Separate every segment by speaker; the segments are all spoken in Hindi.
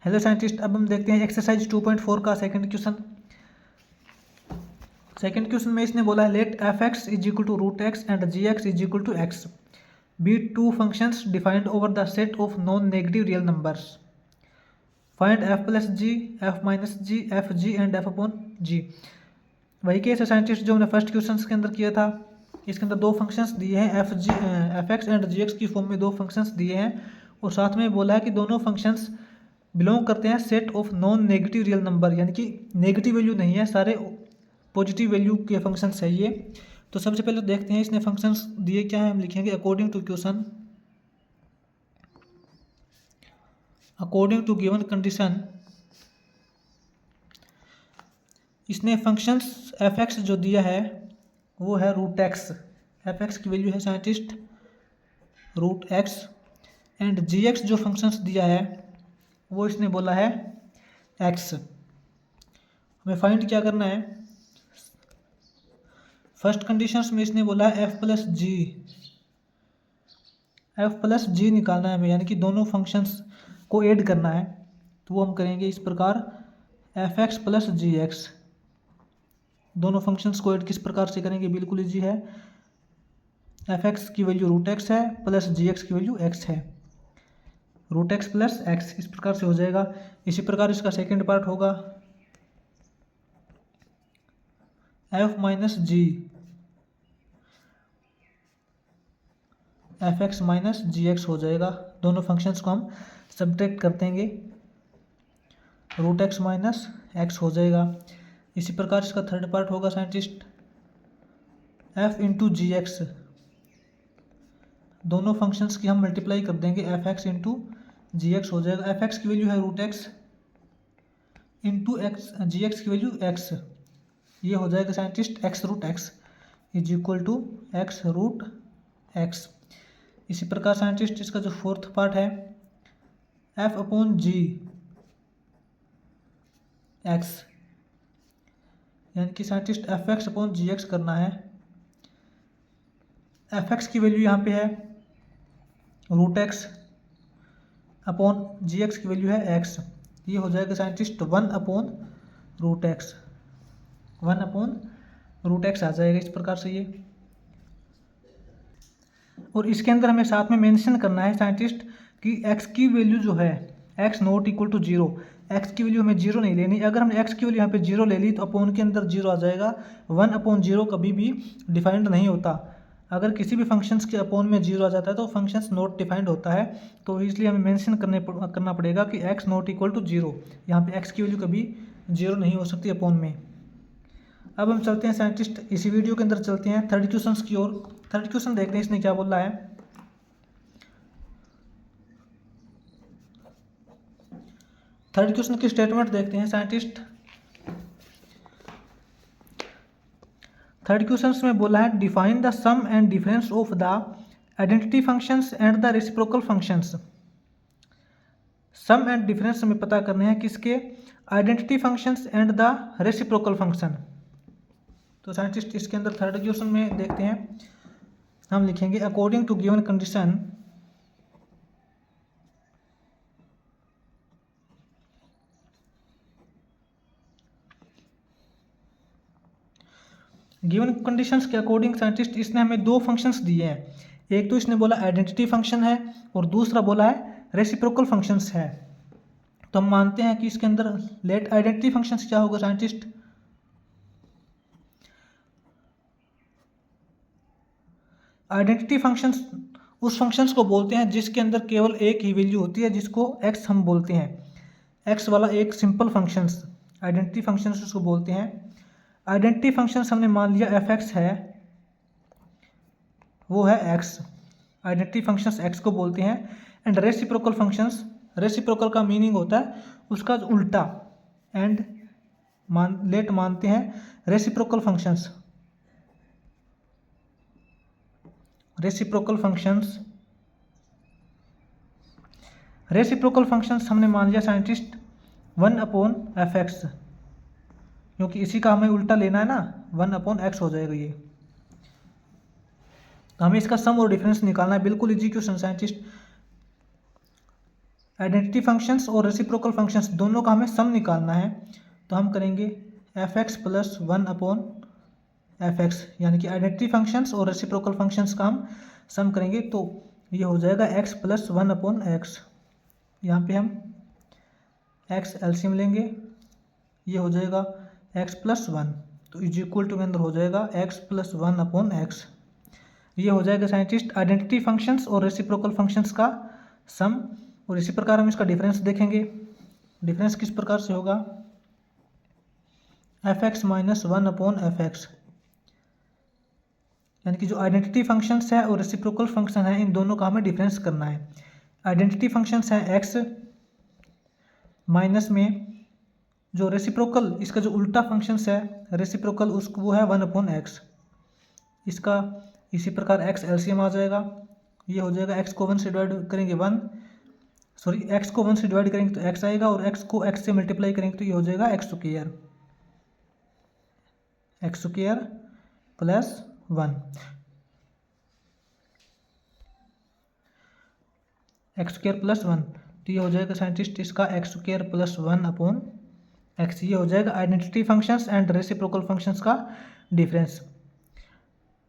Speaker 1: हेलो साइंटिस्ट, अब हम देखते हैं एक्सरसाइज 2.4 का सेकंड क्वेश्चन। सेकंड क्वेश्चन में इसने बोला है let f x is equal to root x and ji x is equal to x be two functions defined over the set of non negative real numbers. Find f plus g, f minus g, f g and f upon g. वही केस है साइंटिस्ट जो हमने फर्स्ट क्वेश्चन के अंदर किया था। इसके अंदर दो फंक्शंस दिए हैं, F X and ji x की फॉर्म में दो फंक्शंस दिए हैं और साथ में बोला है कि दोनों फंक्शंस बिलोंग करते हैं set of non negative real number, यानी कि नेगेटिव वैल्यू नहीं है, सारे पॉजिटिव वैल्यू के फंक्शंस है ये। तो सबसे पहले देखते हैं इसने फंक्शंस दिए क्या है। हम लिखेंगे according to question, according to given condition. इसने फंक्शंस एफ एक्स जो दिया है वो है रूट एक्स, एफ एक्स की वैल्यू है scientist root x, and ji X जो फंक्शंस दिया है वो इसने बोला है एक्स। हमें फाइंड क्या करना है। फर्स्ट कंडीशंस में इसने बोला है F plus g, F plus जी निकालना है हमें, यानी कि दोनों फंक्शंस को ऐड करना है। तो वो हम करेंगे इस प्रकार, एफ एक्स प्लस जी एक्स। दोनों फंक्शंस को ऐड किस प्रकार से करेंगे, बिल्कुल इजी है। एफ एक्स की वैल्यू रूट एक्स है प्लस जी एक्स की वैल्यू एक्स है, रूट एक्स प्लस एक्स, इस प्रकार से हो जाएगा। इसी प्रकार इसका सेकेंड पार्ट होगा F minus g, F x minus जी एक्स हो जाएगा। दोनों फंक्शंस को हम सब्ट्रैक्ट कर देंगे, रूट एक्स माइनस एक्स हो जाएगा। इसी प्रकार इसका थर्ड पार्ट होगा scientist F into G X. दोनों फंक्शंस की हम मल्टीप्लाई कर देंगे, F X into G X हो जाएगा। एफ एक्स की वैल्यू है root X into X, G x की वैल्यू एक्स, ये हो जाएगा scientist X root X is equal to X root X. इसी प्रकार साइंटिस्ट इसका जो फोर्थ पार्ट है एफ अपॉन जी एक्स, यानी कि साइंटिस्ट एफ एक्स अपॉन जी एक्स करना है। एफ एक्स की वैल्यू यहाँ पे है रूट एक्स अपॉन जी एक्स की वैल्यू है एक्स, ये हो जाएगा scientist one upon root x, one upon root x आ जाएगा इस प्रकार से ये। और इसके अंदर हमें साथ में मेंशन करना है साइंटिस्ट कि x की वैल्यू जो है x not equal to zero, X की वैल्यू हमें जीरो नहीं लेनी। अगर हमने x की वैल्यू यहाँ पे जीरो ले ली तो अपोन के अंदर जीरो आ जाएगा। वन अपॉन जीरो कभी भी डिफाइंड नहीं होता। अगर किसी भी फंक्शंस के अपोन में जीरो आ जाता है तो फंक्शंस नॉट डिफाइंड होता है। तो इसलिए हमें मेंशन करना पड़ेगा कि x not equal to zero, यहाँ पे x की वैल्यू कभी जीरो नहीं हो सकती अपोन में। अब हम चलते हैं साइंटिस्ट इसी वीडियो के अंदर चलते हैं थर्ड क्वेश्चन की ओर। थर्ड क्वेश्चन देखते हैं इसने क्या बोला है। थर्ड क्वेश्चन की स्टेटमेंट देखते हैं साइंटिस्ट। थर्ड क्वेश्चन में बोला है define the sum and difference of the identity functions and the reciprocal functions. Sum and difference हमें पता करने हैं किसके, identity functions and the reciprocal function. तो साइंटिस्ट इसके अंदर थर्ड क्वेश्चन में देखते हैं, हम लिखेंगे according to given condition given conditions के अकॉर्डिंग साइंटिस्ट इसने हमें दो फंक्शंस दिए हैं। एक तो इसने बोला आइडेंटिटी फंक्शन है और दूसरा बोला है रेसिप्रोकल फंक्शंस है। तो हम मानते हैं कि इसके अंदर लेट आइडेंटिटी फंक्शंस क्या होगा साइंटिस्ट, आइडेंटिटी फंक्शंस उस फंक्शंस को बोलते हैं जिसके अंदर केवल एक ही वैल्यू होती है, जिसको एक्स हम बोलते हैं। एक्स वाला एक सिंपल फंक्शंस आइडेंटिटी फंक्शंस उसको बोलते हैं। आइडेंटिटी फंक्शंस हमने मान लिया एफ एक्स है, वो है एक्स, आइडेंटिटी फंक्शंस एक्स को बोलते हैं। एंड रेसिप्रोकल फंक्शंस, रेसिप्रोकल का मीनिंग होता है उसका उल्टा। एंड लेट मानते हैं reciprocal functions, reciprocal functions, reciprocal functions हमने मान लिया scientist one upon F x, क्योंकि इसी का हमें उल्टा लेना है ना, वन अपॉन एक्स हो जाएगा ये। तो हमें इसका सम और डिफरेंस निकालना है, बिल्कुल easy question scientist. Identity functions और रेसिप्रोकल फंक्शंस दोनों का हमें सम निकालना है, तो हम करेंगे F x plus 1 upon F x, यानी कि आइडेंटिटी फंक्शंस और रेसिप्रोकल फंक्शंस का हम सम करेंगे, तो ये हो जाएगा एक्स प्लस 1 अपॉन एक्स। यहाँ पे हम एक्स एलसीएम लेंगे, ये हो जाएगा एक्स प्लस 1, तो इज इक्वल टू के अंदर हो जाएगा एक्स प्लस 1 अपॉन एक्स। ये हो जाएगा साइंटिस्ट आइडेंटिटी फंक्शंस और रेसिप्रोकल फंक्शंस का सम। और इसी प्रकार हम इसका डिफरेंस देखेंगे। डिफरेंस किस प्रकार से होगा, F x minus 1 upon F x, यानी कि जो आइडेंटिटी फंक्शंस है और रेसिप्रोकल फंक्शन है इन दोनों का हमें डिफरेंस करना है। आइडेंटिटी फंक्शंस है एक्स माइनस में जो रेसिप्रोकल, इसका जो उल्टा फंक्शंस है रेसिप्रोकल, उसको वो है 1 अपॉन एक्स। इसका इसी प्रकार एक्स एलसीएम आ जाएगा, ये हो जाएगा एक्स को 1 से डिवाइड करेंगे एक्स को 1 से डिवाइड करेंगे तो एक्स आएगा, और एक्स को एक्स से मल्टीप्लाई करेंगे तो ये हो जाएगा x square plus 1, x square plus 1, तो ये हो जाएगा साइंटिस्ट इसका x square plus 1 upon x. ये हो जाएगा identity functions and reciprocal functions का डिफरेंस।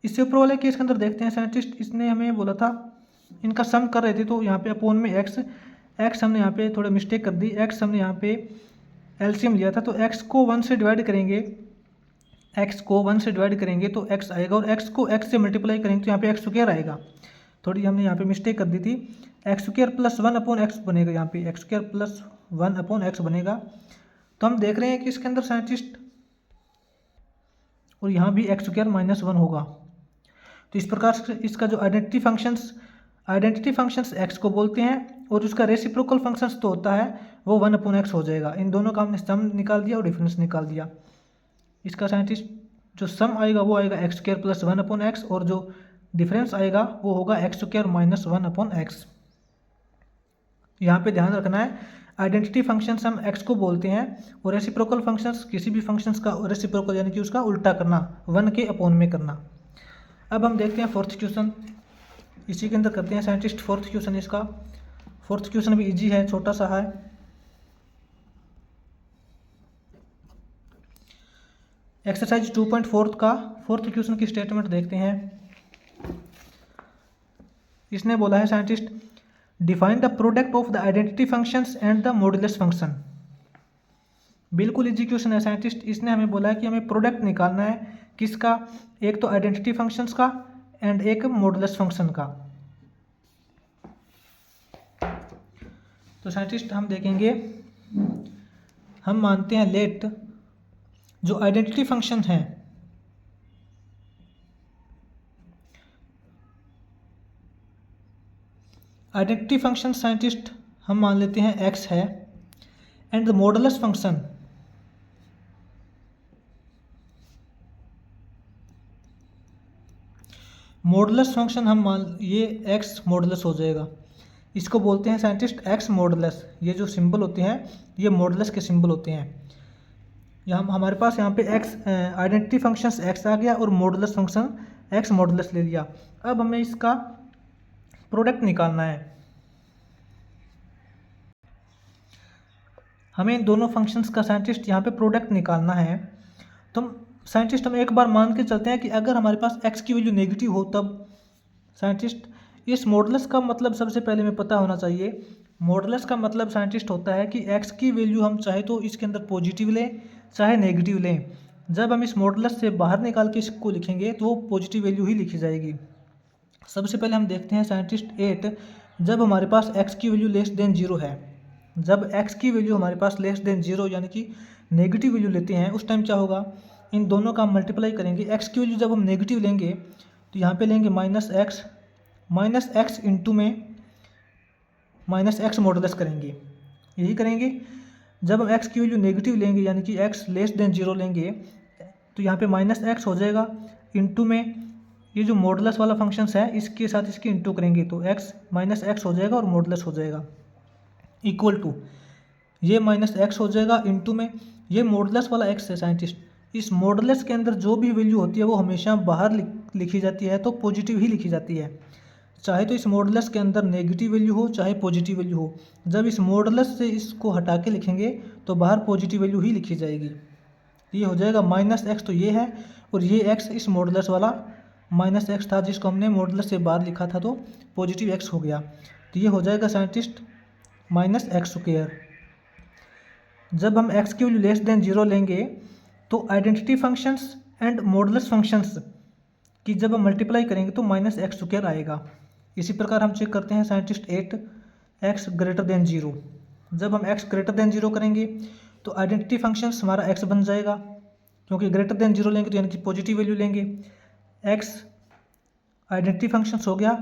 Speaker 1: इससे ऊपर वाले केस के अंदर देखते हैं साइंटिस्ट, इसने हमें बोला था इनका सम कर रहे थे, तो यहाँ पे अपोन में एक्स हमने यहाँ पे थोड़ा मिस्टेक कर दी, एक्स हमने यहाँ पे एलसीएम लिया था, तो एक्स को 1 से डिवाइड करेंगे, एक्स को 1 से डिवाइड करेंगे तो एक्स आएगा, और एक्स को एक्स से मल्टीप्लाई करेंगे तो यहाँ पे एक्स स्क्वायर आएगा। थोड़ी हमने यहाँ पे मिस्टेक कर दी थी, x square plus 1 upon x बनेगा, यहाँ पे x square plus 1 upon x बनेगा। तो हम देख रहे हैं कि इसके अंदर साइंटिस्ट, और यहाँ भी एक्स स्क्वायर माइनस 1 होगा। तो इस प्रकार से इसका जो आइडेंटिटी फंक्शंस एक्स को बोलते हैं, और उसका रेसिप्रोकल फंक्शंस तो होता है वो 1 अपॉन एक्स हो जाएगा। इन दोनों का हमने सम निकाल दिया और डिफरेंस निकाल दिया। इसका साइंटिस्ट जो सम आएगा वो आएगा x square plus 1 upon x, और जो डिफरेंस आएगा वो होगा x square minus 1 upon x. यहाँ पे ध्यान रखना है, आइडेंटिटी फंक्शंस हम एक्स को बोलते हैं, और रेसिप्रोकल फंक्शंस किसी भी फंक्शंस का रेसिप्रोकल यानी कि उसका उल्टा करना, 1 के अपॉन में करना। अब हम देखते हैं फोर्थ क्वेश्चन, इसी के अंदर करते हैं साइंटिस्ट फोर्थ क्वेश्चन। इसका फोर्थ क्वेश्चन भी इजी है, छोटा सा है। एक्सरसाइज 2.4 का फोर्थ क्वेश्चन की स्टेटमेंट देखते हैं। इसने बोला है scientist define the product of the identity functions and the modulus function. बिल्कुल इजी क्वेश्चन है साइंटिस्ट। इसने हमें बोला है कि हमें प्रोडक्ट निकालना है, किसका, एक तो आइडेंटिटी फंक्शंस का एंड एक मॉडुलस फंक्शन का। तो साइंटिस्ट हम देखेंगे, हम मानते हैं लेट जो आइडेंटिटी फंक्शन है आइडेंटिटी फंक्शन साइंटिस्ट हम मान लेते हैं एक्स है, एंड द मॉडुलस फंक्शन हम मान, ये एक्स मॉडुलस हो जाएगा। इसको बोलते हैं साइंटिस्ट एक्स मॉडुलस। ये जो सिंबल होते हैं ये मॉडुलस के सिंबल होते हैं। यहाँ हमारे पास यहाँ पे एक्स आइडेंटिटी फंक्शंस एक्स आ गया और मॉडुलस फंक्शन एक्स मॉडुलस ले लिया। अब हमें इसका प्रोडक्ट निकालना है। हमें इन दोनों फंक्शंस का साइंटिस्ट यहाँ पे प्रोडक्ट निकालना है। तो साइंटिस्ट हम एक बार मान के चलते हैं कि अगर हमारे पास एक्स की वैल्यू नेगेटिव हो, तब साइंटिस्ट इस मॉडुलस का मतलब सबसे पहले हमें पता होना चाहिए। मॉडुलस का मतलब साइंटिस्ट होता है कि एक्स की वैल्यू हम चाहे तो इसके अंदर पॉजिटिव लें चाहे नेगेटिव लें। जब हम इस मॉडुलस से बाहर निकाल के इसको लिखेंगे तो वो पॉजिटिव वैल्यू ही लिखी जाएगी। सबसे पहले हम देखते हैं साइंटिस्ट 8, जब हमारे पास एक्स की वैल्यू लेस देन 0 है। जब एक्स की वैल्यू हमारे पास लेस देन 0 यानी कि नेगेटिव वैल्यू लेते हैं, उस टाइम क्या होगा, इन दोनों का हम मल्टीप्लाई करेंगे। एक्स की वैल्यू जब हम नेगेटिव लेंगे तो यहाँ पे लेंगे माइनस एक्स इंटू में माइनस एक्स मॉडुलस करेंगे, यही करेंगे। जब हम एक्स की वैल्यू नेगेटिव लेंगे यानी कि एक्स लेस देन 0 लेंगे तो यहाँ पे माइनस एक्स हो जाएगा, इंटू में ये जो मॉडुलस वाला फंक्शंस है इसके साथ इसकी इंटू करेंगे तो एक्स माइनस एक्स हो जाएगा और मॉडुलस हो जाएगा, इक्वल टू ये माइनस एक्स हो जाएगा इंटू में ये मॉडुलस वाला एक्स है साइंटिस्ट। इस मॉडुलस के अंदर जो भी वैल्यू होती है वो हमेशा बाहर लिखी जाती है, तो पॉजिटिव ही लिखी जाती है, चाहे तो इस मॉडुलस के अंदर नेगेटिव वैल्यू हो चाहे पॉजिटिव वैल्यू हो, जब इस मॉडुलस से इसको हटा के लिखेंगे तो बाहर पॉजिटिव वैल्यू ही लिखी जाएगी। ये हो जाएगा -x, तो ये है, और ये x इस मॉडुलस वाला -x था जिसको हमने मॉडुलस से बाहर लिखा था, तो पॉजिटिव x हो गया। तो ये हो जाएगा साइंटिस्ट -x²। जब हम x की वैल्यू लेस देन 0 लेंगे तो identity functions and modulus functions कि जब हम मल्टीप्लाई करेंगे तो -x² आएगा। इसी प्रकार हम चेक करते हैं साइंटिस्ट 8x ग्रेटर देन 0। जब हम x ग्रेटर देन 0 करेंगे तो आइडेंटिटी फंक्शंस हमारा x बन जाएगा, क्योंकि ग्रेटर देन 0 लेंगे तो यानी कि पॉजिटिव वैल्यू लेंगे। x आइडेंटिटी फंक्शंस हो गया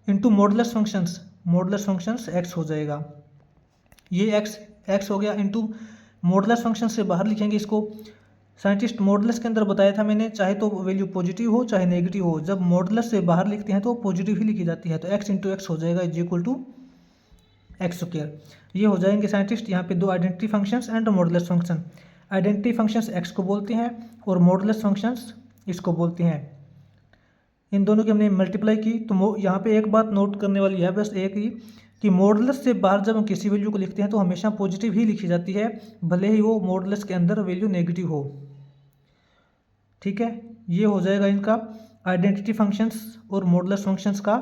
Speaker 1: इंटू मॉडुलस फंक्शंस x हो जाएगा। ये x हो गया इंटू मॉडुलस फंक्शन से बाहर लिखेंगे इसको। साइंटिस्ट मॉडुलस के अंदर बताया था मैंने, चाहे तो वैल्यू पॉजिटिव हो चाहे नेगेटिव हो, जब मॉडुलस से बाहर लिखते हैं तो पॉजिटिव ही लिखी जाती है, तो x इंटू एक्स हो जाएगा = x²। ये हो जाएंगे साइंटिस्ट यहाँ पे दो identity functions and modulus function. Identity functions x को बोलते हैं और मॉडुलस फंक्शंस इसको बोलते हैं। इन दोनों की हमने मल्टीप्लाई की तो यहाँ पे एक बात नोट करने वाली है, बस एक ही, कि मॉडुलस से बाहर जब हम किसी वैल्यू को लिखते हैं तो हमेशा पॉजिटिव ही लिखी जाती है, भले ही वो मॉडुलस के अंदर वैल्यू नेगेटिव हो। ठीक है, ये हो जाएगा इनका आइडेंटिटी फंक्शंस और मॉडुलस फंक्शंस का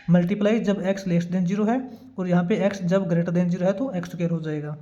Speaker 1: मल्टीप्लाई जब x लेस देन 0 है, और यहाँ पे x जब ग्रेटर देन 0 है तो x² हो जाएगा।